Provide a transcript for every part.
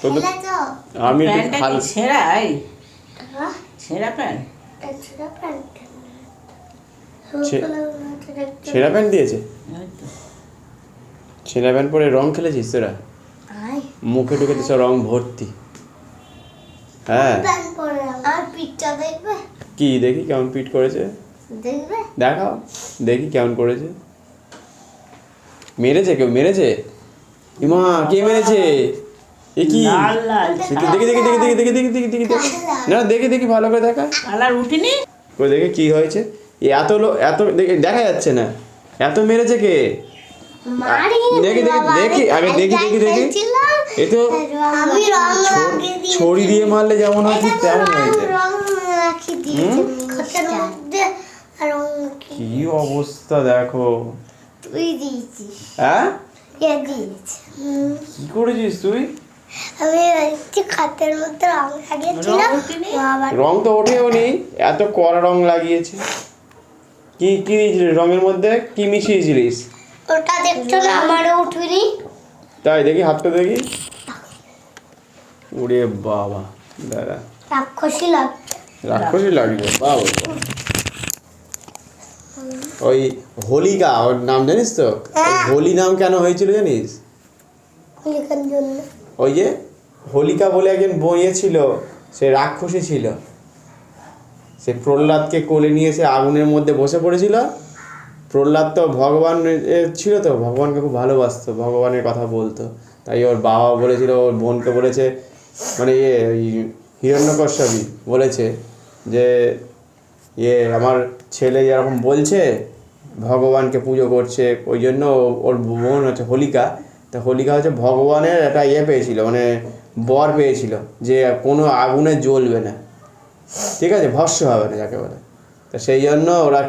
তোদের আমি প্যান্টটা কি ছেঁড়া? এই ছেঁড়া প্যান্ট? ছেঁড়া প্যান্ট দিয়েছে। ওই তো। ছেঁড়া প্যান্ট পরে রং খেলেছিস তোরা? মুখে টুকে তো সব রং ভর্তি। হ্যাঁ কি দেখি কেমন পিট করেছে, দেখাও দেখি কেমন করেছে। মেরেছে কেউ? মেরেছে? ইমা কে মেরেছে? এ কি? লাল লাল দেখি দেখি দেখি দেখি দেখি দেখি দেখি দেখি দেখি না দেখি দেখি ভালো করে দেখা। কালার উঠিনি? ওই দেখে কি হয়েছে? এত এত দেখা যাচ্ছে না, এত মেরেছে কে? দেখি দেখি দেখি আগে দেখি দেখি দেখি। এ তো ছড়ি দিয়ে মারলে যেমন হয় ঠিক তেমন হয়েছে। কি অবস্থা দেখো। হ্যাঁ কি করেছিস তুই? রং তো ওঠেও নি, এত কড়া রং লাগিয়েছে। কি কি দিয়েছিলিস রঙের মধ্যে? কি মিশিয়েছিলিস? ওটা দেখছো না, আমারও উঠুনি। তাই দেখি হাতটা দেখি। ওরে বাবা দাদা, রাক্ষসী লাগছে। রাক্ষসী লাগছে বাবা। ওই হোলিকা ওর নাম জানিস তো? হোলি নাম কেন হয়েছিল জানিস? হোলিকার জন্য। ওই যে হোলিকা বলে একজন বইয়ে ছিল, সে রাক্ষসী ছিল। সে প্রহ্লাদকে কোলে নিয়ে সে আগুনের মধ্যে বসে পড়েছিল। প্রহ্লাদ তো ভগবান ছিল, তো ভগবানকে খুব ভালোবাসতো, ভগবানের কথা বলতো। তাই ওর বাবা বলেছিল, ওর বোনকে বলেছে, মানে হিরণ্যকশ্যপু বলেছে যে আমার ছেলে এরকম বলছে, ভগবানকে পুজো করছে, ওই জন্য ওর বোন হচ্ছে হোলিকা। তা হোলিকা হচ্ছে ভগবানের একটা পেয়েছিল, মানে বর পেয়েছিল যে কোনো আগুনে জ্বলবে না, ঠিক আছে, ভস্ম হবে না যাকে বলে। তা সেই জন্য ওরা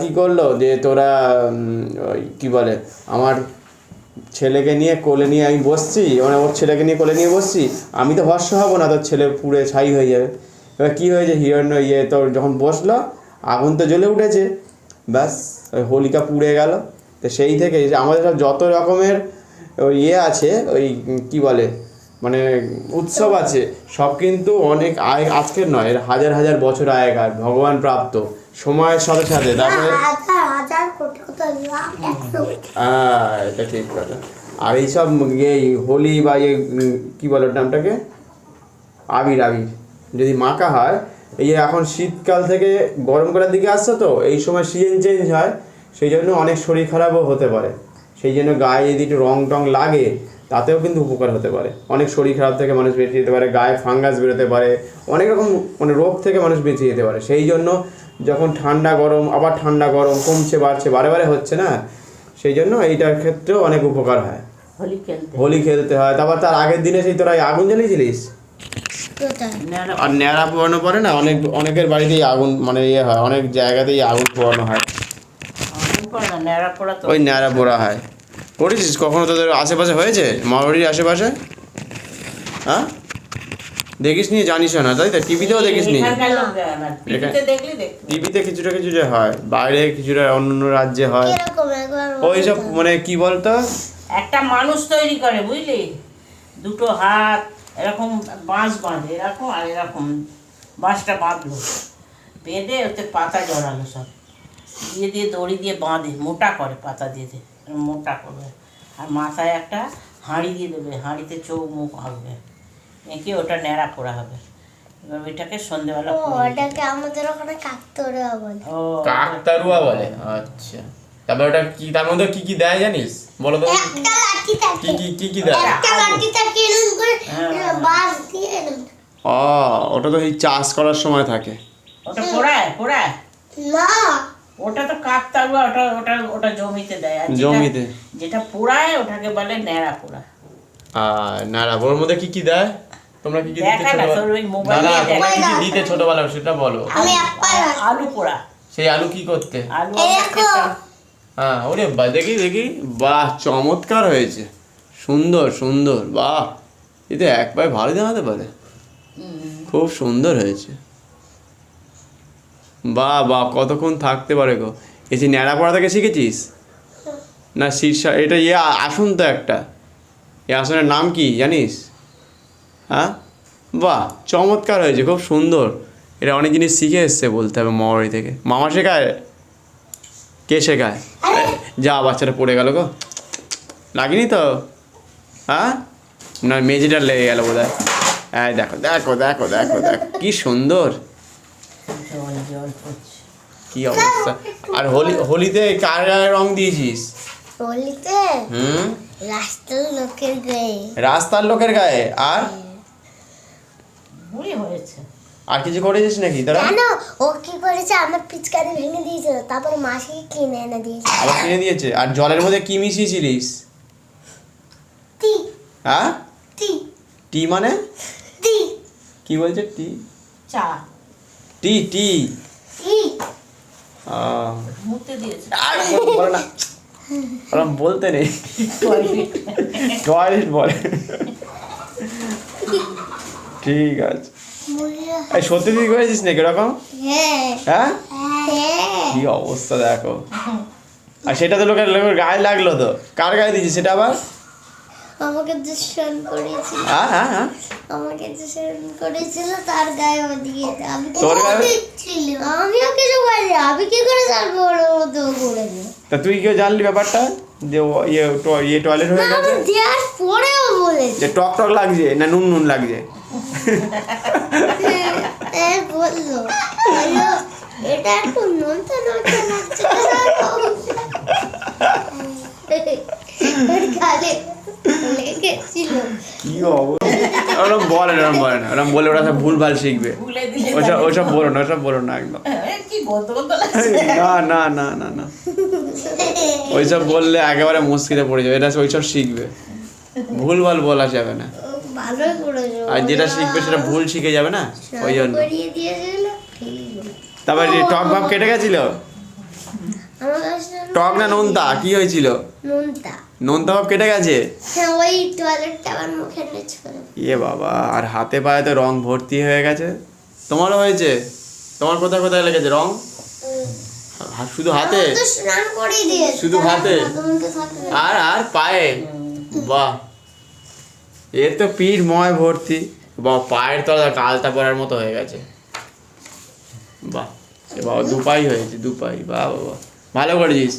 কি করলো যে তোরা কি বলে, আমার ছেলেকে নিয়ে কোলে নিয়ে আমি বসছি, মানে ওর ছেলেকে নিয়ে কোলে নিয়ে বসছি, আমি তো ভস্ম হবো না, তোর ছেলে পুড়ে ছাই হয়ে যাবে। এবার কী হয়েছে, হিরণ্য তোর যখন বসলো, আগুন তো জ্বলে উঠেছে, ব্যাস ওই হোলিকা পুড়ে গেল। তো সেই থেকে আমাদের সব যত রকমের ওই আছে, ওই কি বলে মানে উৎসব আছে, সব কিন্তু অনেক আজকের নয়, এর হাজার হাজার বছর আগেকার, ভগবান প্রাপ্ত, সময়ের সাথে সাথে। তারপরে এটা ঠিক কথা। আর এইসব হোলি বা কি বলে নামটাকে, আবির যদি মাখা হয়, এই যে এখন শীতকাল থেকে গরমকালের দিকে আসছে, তো এই সময় সিজন চেঞ্জ হয়, সেই জন্য অনেক শরীর খারাপও হতে পারে। সেই জন্য গায়ে যদি একটু রং টং লাগে, তাতেও কিন্তু উপকার হতে পারে। অনেক শরীর খারাপ থেকে মানুষ বেঁচে যেতে পারে, গায়ে ফাঙ্গাস বেরোতে পারে, অনেক রকম মানে রোগ থেকে মানুষ বেঁচে যেতে পারে। সেই জন্য যখন ঠান্ডা গরম, আবার ঠান্ডা গরম কমছে বাড়ছে, বারে বারে হচ্ছে না, সেই জন্য এইটার ক্ষেত্রেও অনেক উপকার হয়। হোলি খেলতে হয়। তারপর তার আগের দিনে সেই তোরা আগুন জ্বালিয়েছিলিস, আর ন্যাড়া পোড়ানো পরে না, অনেকের বাড়িতেই আগুন মানে হয়, অনেক জায়গাতেই আগুন পোড়ানো হয়, ওই ন্যাড়া পোড়া হয়। করেছিস কখনো? তোদের আশেপাশে হয়েছে, মামাবাড়ির আশেপাশে? হ্যাঁ দেখিস নি, জানিস না, তাই তো? টিভিতেও দেখিস নি? টিভিতে কিছুটা কিছুটা হয়, বাইরে কিছুটা অন্য রাজ্যে হয়। ওই সব মানে কি বলতো, একটা মানুষ তৈরি করে, বুঝলি, দুটো হাত এরকম বাঁশ বাঁধে, এরকম আর এরকম বাঁশটা বাঁধলো, বেঁধে ওতে পাতা জড়ালো, সব দিয়ে দড়ি দিয়ে বাঁধে, মোটা করে, পাতা দিয়ে মোটা করবে, আর মাথায় একটা হাঁড়ি দিয়ে দেবে, হাঁড়িতে চোখ মুখ আঁকবে, এঁকে ওটা ন্যাড়া পোড়া হবে। এবার ওইটাকে সন্ধ্যেবেলা ওটাকে আমাদের ওখানে কাকতাড়ুয়া বলে। ও কাকতাড়ুয়া বলে, আচ্ছা। তারপর ওটা কি, তার মধ্যে কি কি দেয় জানিস? বলো তো। একটা লাঠি থাকে, কি দেয়? একটা লাঠি থাকে এরকম করে বাঁশ দিয়ে। ওটা তো এই চাষ করার সময় থাকে। ওটা পোড়ায় না, ওটা তো কাকতাড়ুয়া, ওটা জমিতে দেয়, আর জমিতে যেটা পোড়ায় ওটাকে বলে ন্যাড়া পোড়া। নাড়া ওর মধ্যে কি কি দেয়? তোমরা কি কি দিতে দিতে ছোটবেলা, সেটা বলো। আলু পোড়া। সেই আলু কি করতে? আলু হ্যাঁ, ওরে দেখি দেখি, বাহ চমৎকার হয়েছে, সুন্দর সুন্দর, বাহ, এতে এক পায়ে ভালো জানাতে পারে, খুব সুন্দর হয়েছে, বাহ বাহ, কতক্ষণ থাকতে পারে গো। এই যে ন্যাড়া পড়া থেকে শিখেছিস না? শীর্ষা এটা আসুন তো একটা, এই আসনের নাম কি জানিস? হ্যাঁ, বাহ চমৎকার হয়েছে, খুব সুন্দর। এটা অনেক জিনিস শিখে এসছে বলতে হবে মামাবাড়ি থেকে। মামা শেখায়? কে শেখায়? যা বাচ্চাটা পড়ে গেল গো, লাগেনি তো? হ্যাঁ, না মেঝেটা লেগে গেল বোধ হয়। হ্যাঁ দেখো দেখো দেখো দেখো দেখো কি সুন্দর, জল জল পড়ছে। কি অবস্থা। আর হোলিতে কার গায়ে রং দিয়েছিস? হোলিতে হুম, রাস্তার লোকের গায়ে। রাস্তার লোকের গায়ে। আর বুড়ি হয়েছে। আর কিছু করেছিস নাকি তোরা? কেন ও কি করেছে, আমার পিচকারি ভেঙে দিয়েছিল, তারপর মাসিকে কিনে এনে দিয়েছে। আবার কিনে দিয়েছে। আর জলের মধ্যে কি মিশিয়েছিলিস? টি হ্যাঁ, টি টি মানে টি কি বলছে? টি চা টি টি টি মুতে দিয়েছে। আর বলে না, ওরম বলতে নেই, টয়লেট বলে। ঠিক আছে। এই সত্যি তুই করেছিস নাকি এরকম? হ্যাঁ হ্যাঁ, হ্যাঁ কি অবস্থা দেখো। আর সেটা তো লোকের লোকের গায়ে লাগলো তো, কার গায়ে দিয়েছিস সেটা আবার? আমাকে যে স্নান করেছিল, হ্যাঁ হ্যাঁ হ্যাঁ, আমাকে যে স্নান করেছিল তার গায়ে ও দিয়েছে। আমি তো তোর গায়ে? আমিও কিছু করিনি, আমি কি করে জানবো ওর মতো করেছে? তা তুই কেউ জানলি ব্যাপারটা যে ও ইয়ে টয়লেট হয়ে গেছে? আমি দেওয়ার পরেও বলেছে যে টক টক লাগছে না নুন নুন লাগছে? বললো বললো, এটা একটু নোনতা নোনতা লাগছে ওর গালে লেগেছিল। কি অবস্থা। ওরম বলে না, ওরম বলে না, ওরম বলে ওরা সব ভুলভাল শিখবে। ভুলে দিলে ওসব ওসব বলো না, ওসব বলো না একদম। কি গন্ধ গন্ধ লাগছে। না না না না না, ওইসব বললে একেবারে মুশকিলে পড়ে যাবে। এটা ওইসব শিখবে, ভুলভাল বলা যাবে না। ভালোই করেছো। আর যেটা শিখবে সেটা ভুল শিখে যাবে না, ওই জন্য। করিয়ে দিয়েছিল ঠিক। তারপর টক ভাব কেটে গেছিল? আমার কাছে টক না নোনতা কি হয়েছিল? নোনতা। নোনতা ভাব কেটে গেছে? হ্যাঁ, ওই টয়লেটটা আমার মুখে এনেছিল। ইয়ে বাবা, আর হাতে পায়ে তো রং ভর্তি হয়ে গেছে। তোমারও হয়েছে? তোমার কোথায় কোথায় লেগেছে রং? শুধু হাতে? তো স্নান করিয়ে দিয়েছে। শুধু হাতে? আর আর পায়ে? বাহ, এর তো পিঠ ময় ভর্তি। বা পায়ের তলা গালটা পড়ার মতো হয়ে গেছে। বাহ, সে বাবা দুপাই হয়েছে, দুপাই। বাহ বাবা, ভালো করেছিস।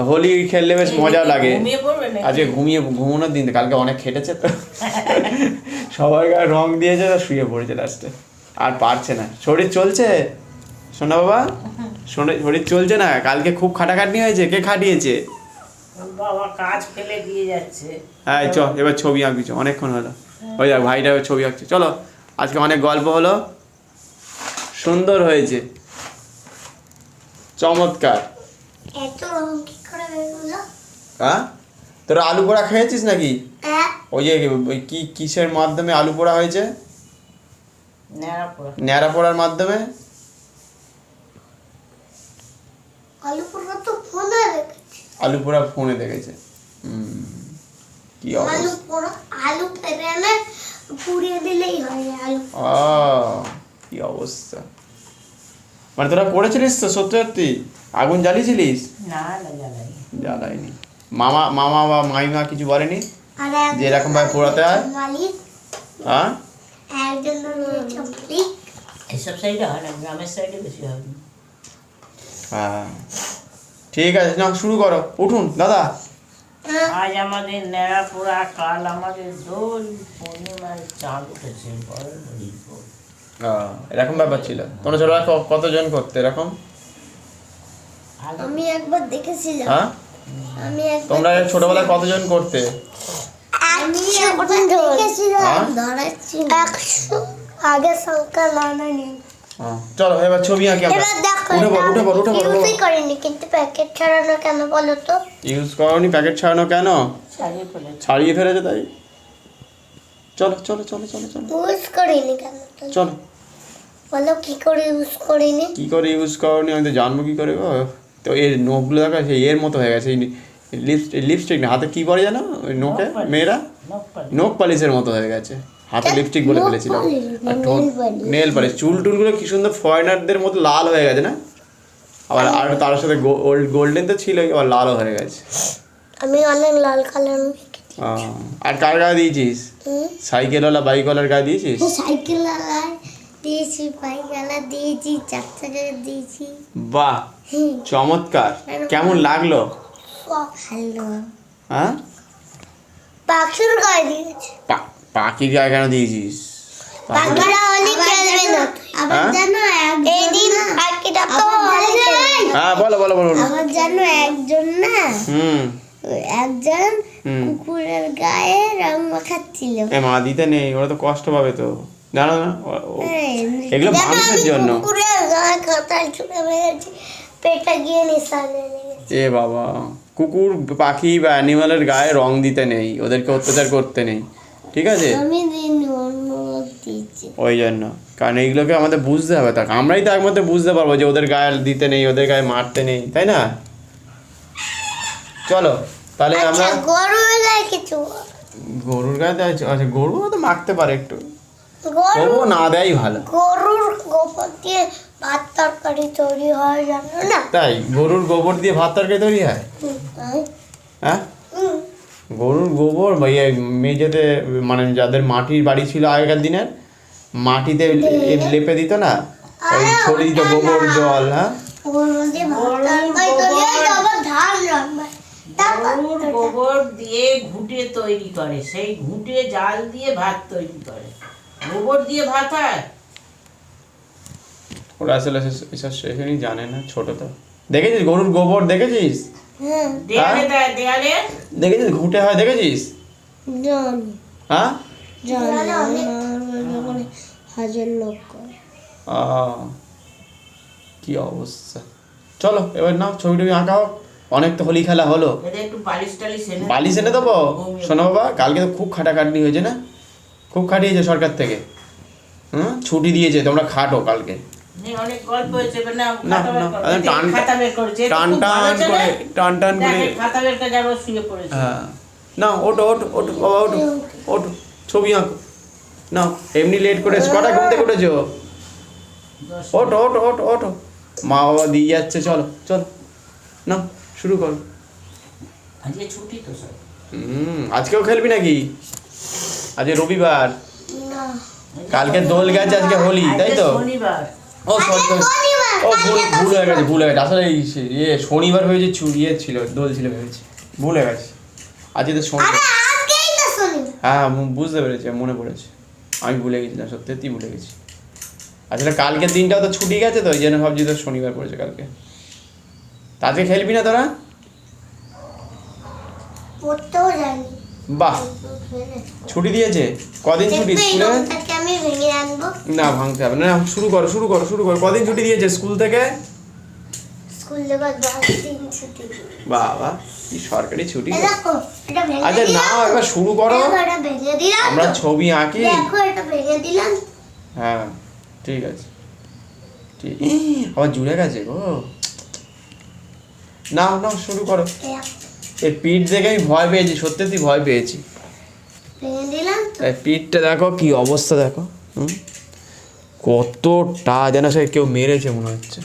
হোলি খেললে বেশ মজা লাগে। ঘুমিয়ে পড়বে না? আজকে ঘুমানোর দিন, কালকে অনেক খেটেছে তো, সবার গায়ে রং দিয়েছে, তো শুয়ে পড়েছে লাস্টে। আর পারছে না। শরীর চলছে শোনা বাবা? শরীর চলছে না? কালকে খুব খাটাখাটনি হয়েছে। কে খাটিয়েছে? বাবা কাজ ফেলে দিয়ে যাচ্ছে। হ্যাঁ চ, এবার ছবি আঁকবি, অনেকক্ষণ হলো। ওই দেখ ভাইটা এবার ছবি আঁকছে। চলো, আজকে অনেক গল্প হলো, সুন্দর হয়েছে, চমৎকার। এত রং কি করে বেরোলো? হ্যাঁ, তোরা আলু পোড়া খেয়েছিস নাকি? হ্যাঁ, ওই যে ওই কিসের মাধ্যমে আলু পোড়া হয়েছে? ন্যাড়া পোড়া। ন্যাড়া পোড়ার মাধ্যমে। আলু পোড়া তো ফোনে দেখেছি। আলু পোড়া ফোনে দেখেছে। কি আলু অবস্থা। পোড়া, আলু ফেলে এনে পুড়িয়ে দিলেই হয় আলু। কি অবস্থা। মানে তোরা করেছিলিস তো সত্যি সত্যি? আগুন জ্বালিয়েছিলিস? না না জ্বালাই। জ্বালাইনি। মামা বা মাইমা কিছু বলেনি আর যে এরকম ভাবে পোড়াতে হয়? মালিক হ্যাঁ, একজন রয়েছে মালিক। এসব সাইডে হয় না, গ্রামের সাইডে বেশি হয়। হ্যাঁ, ঠিক আছে, না শুরু করো। উঠুন দাদা। আজ আমাদের ন্যাড়া পোড়া, কাল আমাদের দোল, পূর্ণিমায় চাঁদ উঠেছে। এরকম ব্যাপার ছিল। তোমরা ছোটবেলা কতজন করতে এরকম? আমি একবার দেখেছিলাম। হ্যাঁ, আমি একবার তোমরা ছোটবেলায় কতজন করতে? আমি একবার দেখেছিলাম। হ্যাঁ? ধরেছি 100 আগে সংখ্যা লাগানি। চলো এবার ছবি আঁকি আমরা। এবার দেখো, উঠে পড়ো। ইউজই করিনি, কিন্তু প্যাকেট ছাড়ানো কেন বলো তো? ইউজ করনি? প্যাকেট ছাড়ানো কেন? ছাড়িয়ে ফেলেছে। ছাড়িয়ে ফেলেছে তাই। চলো চলো চলো চলো চলো ইউজ করিনি কেন তো? চলো। বলো কি করে ইউজ করিনি? কি করে ইউজ করনি আমি তো জানবো কি করে গো। তো এর নখগুলো দেখা সেই এর মতো হয়ে গেছে। লিপস্টিক না, হাতে কি পরে জানো ওই নোকে মেয়েরা? নখ পালিশের মতো হয়ে গেছে। হাতে লিপস্টিক বলে ফেলেছিল। Nail polish. চুল টুলগুলো কি সুন্দর ফরেনারদের মতো লাল হয়ে গেছে না? আবার আর তার সাথে গোল্ডেন তো ছিলই, আবার লালও হয়ে গেছে। আমি অনেক লাল কালার আর কার গায়ে দিয়েছিস? হুম? সাইকেলওয়ালা বাইকওয়ালার গায়ে দিয়েছিস? সাইকেল আলায় দিয়েছি, বাইক আলা দিয়েছি, চার চাকায় দিয়েছি। বাহ, হুম, চমৎকার। কেমন লাগলো? ভালো। হ্যাঁ, পাখির গায়ে দিয়েছি। পাখির গায়ে কেন দিয়েছিস? পাখিরা অনেক খেলবে না। আবার হ্যাঁ? জানো এই দিন পাখিটা তো অনেক খেলবে। হ্যাঁ, বলো বলো বলো। আবার জানো একজন না, হুম একজন হুম। কুকুরের গায়ে রং মাখাচ্ছিল। মা দিতে নেই, ওরা তো কষ্ট পাবে তো, জানো না? এগুলো জানো, মানুষের আমি জন্য। কুকুরের গায়ে কাঁটায় ছুঁড়ে মেরেছি, পেটটা গিয়ে নিশানে লেগেছে। এ বাবা, কুকুর পাখি বা অ্যানিমালের গায়ে রং দিতে নেই, ওদেরকে অত্যাচার করতে নেই, ঠিক আছে? আমি দিন অন্য দিয়েছি। ওই জন্য, কারণ এইগুলোকে আমাদের বুঝতে হবে, তাকে আমরাই তো একমাত্র বুঝতে পারবো যে ওদের গায়ে দিতে নেই, ওদের গায়ে মারতে নেই, তাই না? চলো তাহলে আমরা আচ্ছা, গরুর গায়ে কিছু, গরুর গায়ে দেয়? আচ্ছা, গরু তো মাখতে পারে একটু, গরু তবুও না দেয় ভালো। গরুর গোবর দিয়ে ভাত তরকারি তৈরি হয়, জানো না? তাই গরুর গোবর দিয়ে ভাত তরকারি তৈরি হয়? হ্যাঁ, হুম, গরুর গোবর বা ইয়ে মেঝেতে, মানে যাদের মাটির বাড়ি ছিল আগেকার দিনের, মাটিতে লেপে দিত না, ওই ছড়িয়ে দিত গোবর জল। হ্যাঁ, গরুর দিয়ে ভাত তরকারি তৈরি হয়, আবার ধান রান্না। গরুর গোবর দিয়ে ঘুঁটে তৈরি করে, সেই ঘুঁটে জাল দিয়ে ভাত তৈরি করে। গোবর দিয়ে ভাত হয়? ওরা আসলে এসব সেখানেই জানে না, ছোট তো। দেখেছিস গরুর গোবর? দেখেছিস? হ্যাঁ, দেয়ালে দেয়, দেয়ালে দেখেছিস ঘুঁটে হয়? দেখেছিস? জানি হ্যাঁ, জানি, হাজার লোক করে। কি অবস্থা। চলো এবার নাও ছবি টবি আঁকা হোক, অনেক তো হোলি খেলা হলো। এদের একটু বালিশ টালিশ এনে বালিশ এনে দেবো? শোনো বাবা, কালকে তো খুব খাটাখাটনি হয়েছে না, খুব খাটিয়েছে সরকার থেকে। ছুটি দিয়েছে, তোমরা খাটো কালকে। অনেক গল্প হয়েছে, এবার না না খাতা বের না, করো। টান খাতা বের করেছে, টান টান করে, টান টান করে। দেখে খাতা বের করে যাবো, শুয়ে পড়েছে। হ্যাঁ, না ওটো ওটো ওটো বাবা, ওটো ওটো, ছবি আঁকো না। এমনি লেট করে কটায় ঘুম থেকে উঠেছো? ওটো ওটো ওটো ওটো, মা বাবা দিয়ে যাচ্ছে, চলো চলো না, শুরু করো। আজকে ছুটি তো স্যার। আজকেও খেলবি নাকি? আজকে রবিবার, না, কালকে দোল গেছে, আজকে হোলি, তাই তো? শনিবার। ও সরি, ও ভুল হয়ে গেছে, ভুল হয়ে গেছে। আসলে শনিবার হয়েছে, ছিল, দোল ছিল ভেবেছি, ভুল হয়ে গেছে। আজকে তো শনিবার। আজকেই তো শুনি। হ্যাঁ, বুঝতে পেরেছি, মনে পড়েছে, আমি ভুলে গেছিলাম, সত্যি ভুলে গেছি। আসলে কালকের দিনটাও তো ছুটি গেছে, তো ওই জন্য ভাবছি তো শনিবার পড়েছে কালকে। তা আজকে খেলবি না তোরা? পড়তেও জানি। বাহ, ছুটি দিয়েছে? কদিন ছুটি স্কুলে? আমি ভেঙে আনবো। না, ভাঙতে হবে না, শুরু করো শুরু করো শুরু করো। কদিন ছুটি দিয়েছে স্কুল থেকে? স্কুল থেকে 10 দিন ছুটি। বাবা, কি সরকারি ছুটি। এই দেখো, এটা ভেঙে আচ্ছা দিলাম। না, এবার শুরু করো, দেখো, এটা ভেঙে দিলাম। আমরা ছবি আঁকি। দেখো, এটা ভেঙে দিলাম। হ্যাঁ, ঠিক আছে, ঠিক। আবার জুড়ে গেছে গো। না না, শুরু করো। এই পিঠ দেখে আমি ভয় পেয়েছি, সত্যি ভয় পেয়েছি। ভেঙে দিলাম তো। এই পিঠটা দেখো, কি অবস্থা দেখো। কতটা যেন সে কেউ মেরেছে মনে হচ্ছে।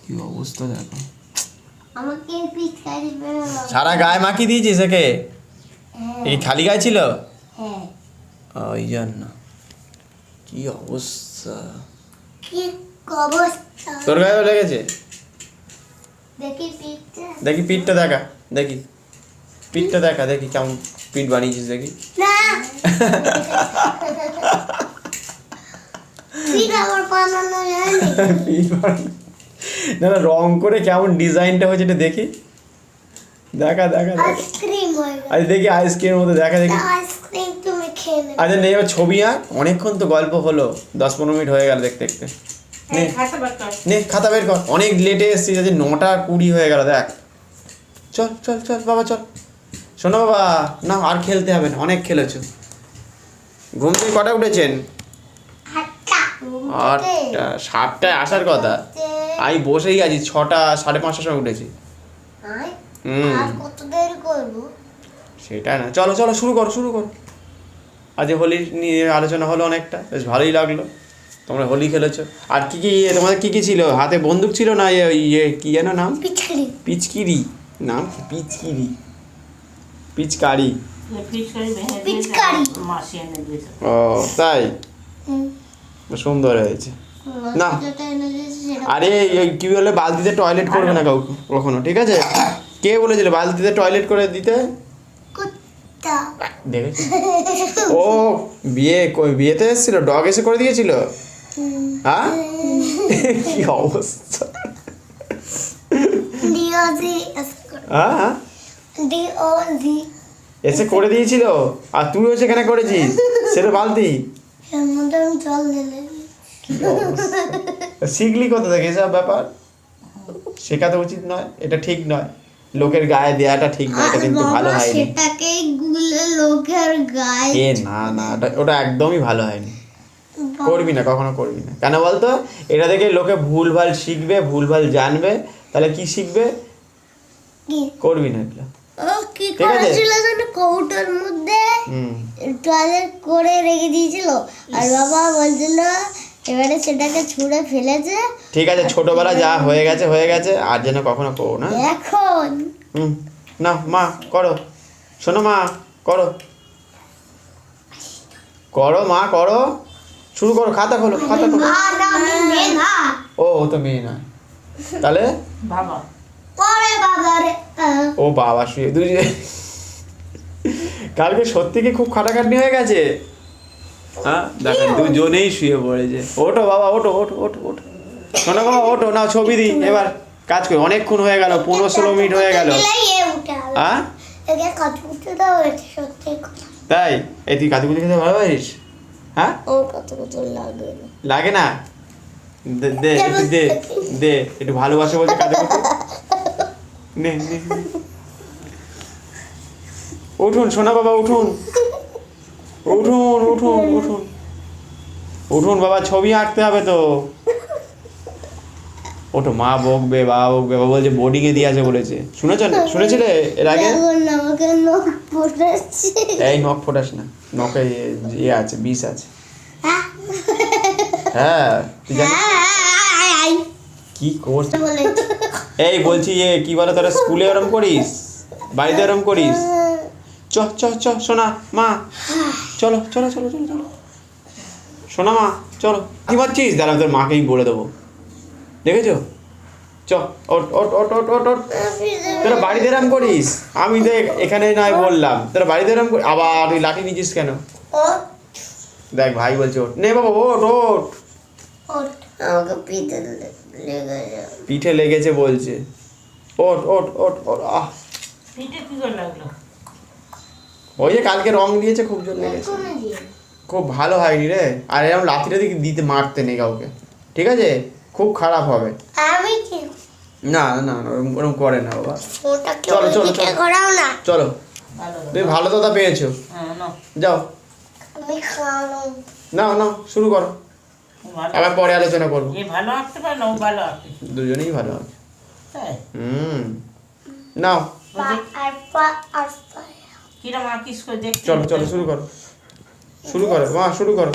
কি অবস্থা দেখো। আমাকে পিচকারি বেরোলো। সারা গায়ে মাখিয়ে দিয়েছিস একে? এই খালি গায়ে ছিল? হ্যাঁ। ওই জন্য। কি অবস্থা। কি অবস্থা। তোর গায়েও লেগেছে? দেখি পিঠটা। দেখি পিঠটা দেখা, দেখি পিঠটা দেখা, দেখি কেমন পিঠ বানিয়েছিস দেখি। না। পিঠ আমার বানানো যায়নি। পিঠ বানানো- না না, রং করে কেমন ডিজাইনটা হয়েছে এটা দেখি, দেখা দেখা দেখা। আইসক্রিম হয়ে গেল। আজ দেখি আইসক্রিমের মধ্যে, দেখা দেখি। আইসক্রিম তুমি খেয়ে নেবে। আচ্ছা নে, এবার ছবি আঁক। অনেকক্ষণ তো গল্প হলো, 10-15 মিনিট হয়ে গেল দেখতে দেখতে। নে খাতা বের কর। নে, খাতা বের কর, অনেক লেটে এসেছিস, আজ 9:20 হয়ে গেল, দেখ। চল চল চল বাবা, চল। শোনো বাবা, না আর খেলতে হবে না, অনেক খেলেছো। ঘুম থেকে কটা উঠেছেন? 8টা। 8টা, 7টায় আসার কথা। আমি বসেই আছি, 6টা 5:30টার সময় উঠেছি। আর কত দেরি করবো? সেটা না, চলো চলো শুরু করো শুরু করো। আজ হোলি নিয়ে আলোচনা হলো অনেকটা, বেশ ভালোই লাগলো। তোমরা হোলি খেলেছো। আর কি কি তোমাদের কি কি ছিল হাতে? বন্দুক ছিল না কি যেন নাম? পিচকারি। পিচকিরি, নাম কি? পিচকিরি। পিচকারি। ফিচকারি ভেঙে পিচকারি। দিয়েছে মাসি এনে দিয়েছে। ও তাই, হুম। সুন্দর হয়েছে। না। যেটা এনে দিয়েছে সেটা আরে এই কি বলে, বালতিতে টয়লেট করবে না কাউ কখনো, ঠিক আছে? কে বলেছিল বালতিতে টয়লেট করে দিতে? কুত্তা। দেখেছি। ও বিয়েতে এসেছিল, ডগ এসে করে দিয়েছিল? হ্যাঁ, কি অবস্থা। ডিওজি হ্যাঁ, ডিওজি এসে করে দিয়েছিল, আর তুইও সেখানে করেছিস সেটা বালতি। এর মধ্যে আমি জল ঢেলে কি অবস্থা। শিখলি কোথা থেকে এসব ব্যাপার? শেখাতে উচিত নয়, এটা ঠিক নয়, লোকের গায়ে দেওয়াটা ঠিক নয়, এটা কিন্তু ভালো হয়নি। সেটাকেই গুলে লোকের গায়ে এ না না, ওটা একদমই ভালো হয়নি, করবি না, কখনো করবি না। কেন বলতো? এটা দেখে লোকে ভুলভাল শিখবে, ভুলভাল জানবে, তাহলে কি শিখবে? কি করবি না এগুলো। ও কি ঠিক আছে। করেছিল যেন কৌটোর মধ্যে হুম, টয়লেট করে রেখে দিয়েছিল, আর বাবা বলছিল এবারে সেটাকে ছুঁড়ে ফেলেছে। ঠিক আছে, ছোটবেলা যা হয়ে গেছে হয়ে গেছে, আর যেন কখনো করো না। এখন হুম, না মা করো, শোনো মা, করো করো মা, করো, শুরু করো, খাতা খোলো, খাতা খোলো। না আমি মেয়ে না ও তো মেয়ে নয়, তাহলে বাবা পরে বাবারে ও বাবা শুয়ে দুই। কালকে সত্যি কি খুব খাটাখাটনি হয়ে গেছে? হ্যাঁ দেখেন, দুজনেই শুয়ে পড়েছে। ওঠো বাবা, ওঠো ওঠো ওঠো ওঠো, শোনো বাবা, ওঠো, নাও ছবি দিই, এবার কাজ করি, অনেকক্ষণ হয়ে গেল, 15-16 মিনিট হয়ে গেল। হ্যাঁ একে কত কিছু দাও এটা সত্যি কথা। তাই, এই তুই কাজুকুচি খেতে ভালোবাসিস? হ্যাঁ, ও কত কিছু লাগে না। লাগে না? দে দে একটু দে, দে একটু ভালোবাসে বলতে কাজুকুচি। নে নে নে। উঠুন সোনা বাবা, উঠুন উঠুন উঠুন উঠুন উঠুন বাবা, ছবি আঁকতে হবে তো। ওঠো, মা বকবে, বাবা বকবে, বাবা বলছে বোর্ডিংয়ে দিয়ে আসে বলেছে। শুনেছিলে এর আগে? এখন আমাকে নখ পড়েছে। এই নখ ফোটাস না, নখে ইয়ে আছে, বিষ আছে। হ্যাঁ হ্যাঁ, তুই জানিস হ্যাঁ কি করছিস? বলেছে এই বলছি, কি বলো, তোরা স্কুলে ওরম করিস, বাড়িতে ওরম করিস? চ চ চ সোনা মা, চলো চলো চলো চলো চলো, সোনা মা চলো। কি ভাবছিস? দাঁড়া, তোর মাকেই বলে দেবো, দেখেছো? চ, ওট ওট ওট ওট ওট ওট। তোরা বাড়িতে এরম করিস? আমি তো এখানে নয় বললাম, তোরা বাড়িতে এরম করিস, আবার তুই লাঠি নিচ্ছিস কেন? ও দেখ ভাই বলছে ওঠ, নে বাবা ওঠ ওঠ। ওঠ, আমাকে পিঠে লেগে পিঠে লেগেছে বলছে, ওঠ ওঠ ওঠ ওঠ। আহ, পিঠে কি করে লাগলো? ওই যে কালকে রং দিয়েছে, খুব জোর লেগেছে, খুব ভালো হয়নি রে। আর এরকম লাঠিটা দিতে মারতে নেই কাউকে, ঠিক আছে? খুব খারাপ হবে। আমি কি না না না, ওরকম করে না বাবা। ওটা কি চলো, চলো, ওইদিকে চলো। করাও না। চলো, ভালো তুমি ভালো দাদা পেয়েছো, হ্যাঁ না, যাও, আমি খাওয়ানো নাও নাও শুরু করো, ভালো। আবার পরে আলোচনা করবো। এ ভালো আঁকতে পারে না, ও ভালো আঁকে। দুজনেই ভালো আছে। তাই নাও, কিরম আঁকিস করে দেখতে চলো চলো শুরু করো, শুরু করো মা, শুরু করো।